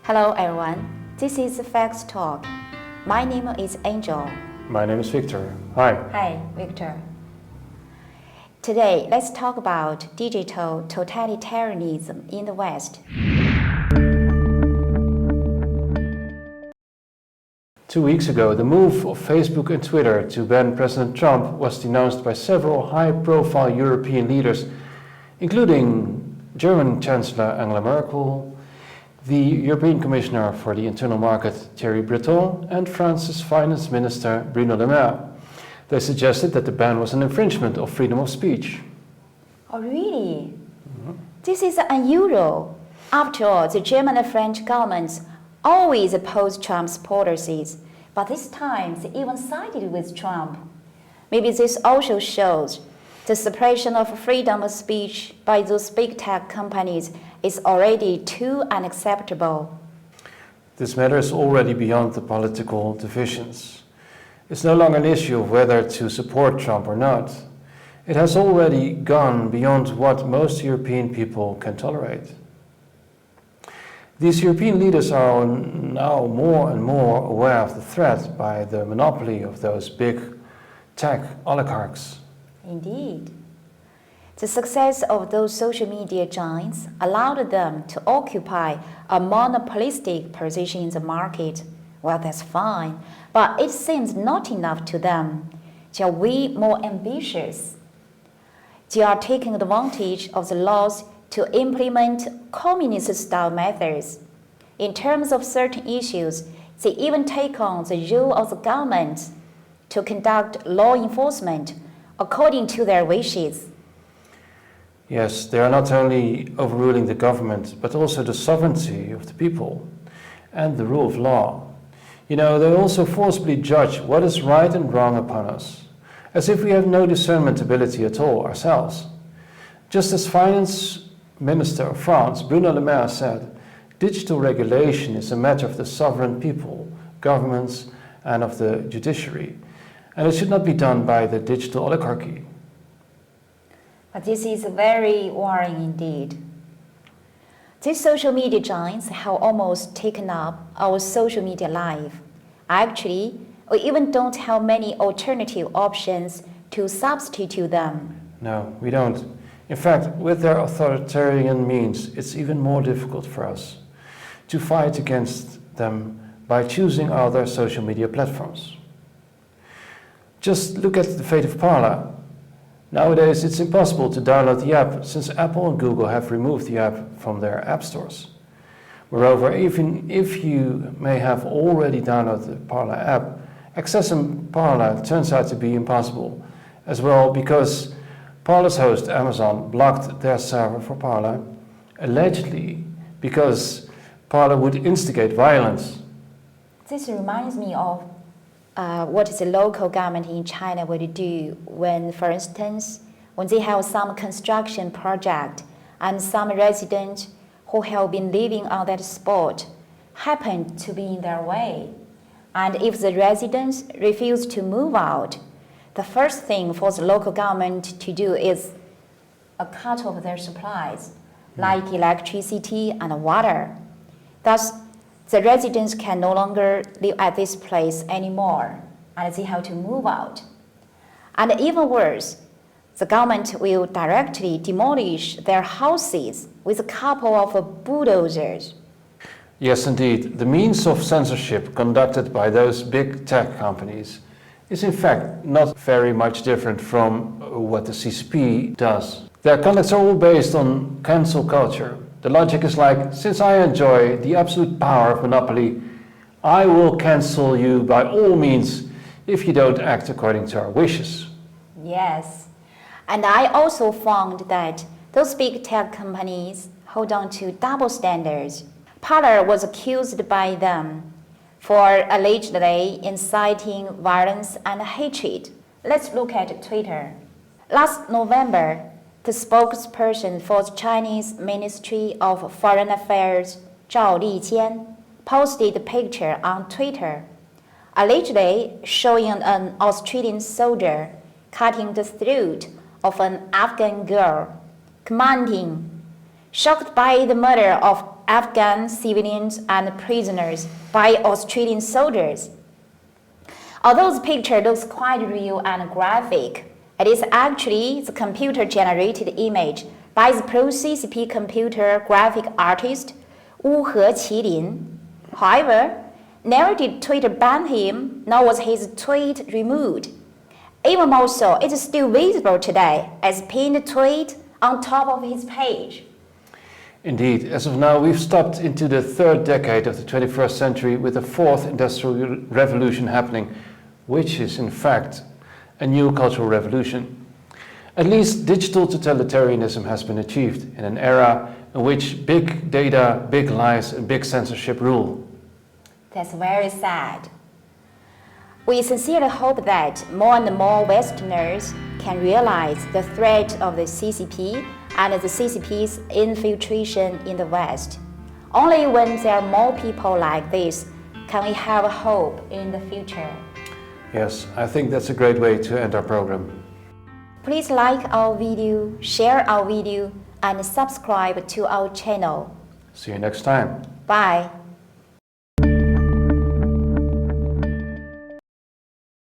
Hello everyone, this is Facts Talk. My name is Angel. My name is Victor. Hi. Hi, Victor. Today, let's talk about digital totalitarianism in the West. 2 weeks ago, the move of Facebook and Twitter to ban President Trump was denounced by several high-profile European leaders, including German Chancellor Angela Merkel, the European Commissioner for the Internal Market Thierry Breton, and France's Finance Minister Bruno Le Maire. They suggested that the ban was an infringement of freedom of speech. Oh, really? This is unusual. After all, the German and French governments always opposed Trump's policies, but this time they even sided with Trump. Maybe this also shows the suppression of freedom of speech by those big tech companies is already too unacceptable. This matter is already beyond the political divisions. It's no longer an issue of whether to support Trump or not. It has already gone beyond what most European people can tolerate. These European leaders are now more and more aware of the threat by the monopoly of those big tech oligarchs. Indeed. The success of those social media giants allowed them to occupy a monopolistic position in the market. Well, that's fine, but it seems not enough to them. They are way more ambitious. They are taking advantage of the laws to implement communist-style methods. In terms of certain issues, they even take on the role of the government to conduct law enforcement according to their wishes. Yes, they are not only overruling the government, but also the sovereignty of the people and the rule of law. You know, they also forcibly judge what is right and wrong upon us, as if we have no discernment ability at all ourselves. Just as Finance Minister of France, Bruno Le Maire, said, digital regulation is a matter of the sovereign people, governments, and of the judiciary, and it should not be done by the digital oligarchy. But this is very worrying indeed. These social media giants have almost taken up our social media life. Actually, we even don't have many alternative options to substitute them. No, we don't. In fact, with their authoritarian means, it's even more difficult for us to fight against them by choosing other social media platforms. Just look at the fate of Parler. Nowadays, it's impossible to download the app since Apple and Google have removed the app from their app stores. Moreover, even if you may have already downloaded the Parler app, accessing Parler turns out to be impossible as well because Parler's host, Amazon, blocked their server for Parler, allegedly because Parler would instigate violence. This reminds me of what the local government in China would do when, for instance, when they have some construction project and some residents who have been living on that spot happen to be in their way. And if the residents refuse to move out, the first thing for the local government to do is a cut off their supplies, like electricity and water. Thus, the residents can no longer live at this place anymore, and they have to move out. And even worse, the government will directly demolish their houses with a couple of bulldozers. Yes, indeed. The means of censorship conducted by those big tech companies is in fact not very much different from what the CCP does. Their conducts are all based on cancel culture. The logic is like, since I enjoy the absolute power of monopoly, I will cancel you by all means if you don't act according to our wishes. Yes, and I also found that those big tech companies hold on to double standards. Parler was accused by them for allegedly inciting violence and hatred. Let's look at Twitter. Last November, the spokesperson for the Chinese Ministry of Foreign Affairs, Zhao Lijian, posted a picture on Twitter, allegedly showing an Australian soldier cutting the throat of an Afghan girl, commenting, "Shocked by the murder of Afghan civilians and prisoners by Australian soldiers. Although the picture looks quite real and graphic, it is actually the computer-generated image by the pro-CCP computer graphic artist Wu Heqilin. However, never did Twitter ban him, nor was his tweet removed. Even more so, it is still visible today as a pinned tweet on top of his page. Indeed, as of now, we've stepped into the third decade of the 21st century with the fourth industrial revolution happening, which is in fact a new cultural revolution. At least digital totalitarianism has been achieved in an era in which big data, big lies and big censorship rule. That's very sad. We sincerely hope that more and more Westerners can realize the threat of the CCP and the CCP's infiltration in the West. Only when there are more people like this can we have hope in the future. Yes, I think that's a great way to end our program. Please like our video, share our video, and subscribe to our channel. See you next time. Bye.